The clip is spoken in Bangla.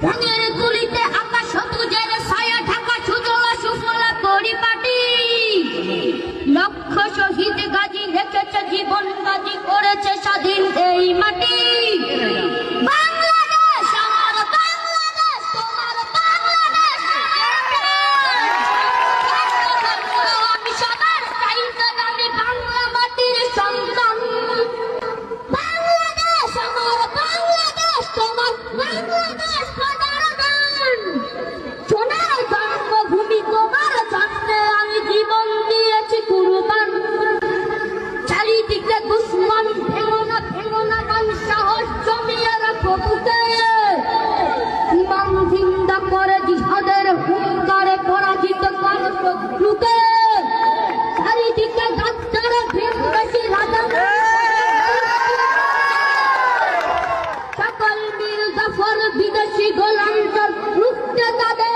রঙের তুলিতে আকাশ সবুজের ছায়া ঢাকা সুজলা সুফলা পরিপাটি। লক্ষ শহীদ গাজী রেখেছে জীবন বাজি, করেছে স্বাধীন এই মাটি। বাংলাদেশ আমার বাংলাদেশ, তোমার বাংলাদেশ আমি সবার চাইতে আমি বাংলা মাটির সন্তান। বাংলাদেশ আমার বাংলাদেশ, তোমার বাংলাদেশ সোনার জন্মভূমি, তোমার জন্মে আমি জীবন দিয়েছি কুরবান। চারিদিকে দুশ্মন, ভেঙো না গান, সাহস জমিয়ে রাখো বুকে। ইমান জিন্দা করে জিহাদের হুঙ্কারে পরাজিত করো শত্রুকে। চারিদিকে গাদ্দারে ভিনদেশী রাজা, সকল মীর জাফর বিদেশি গোলাম রুখতে তাদের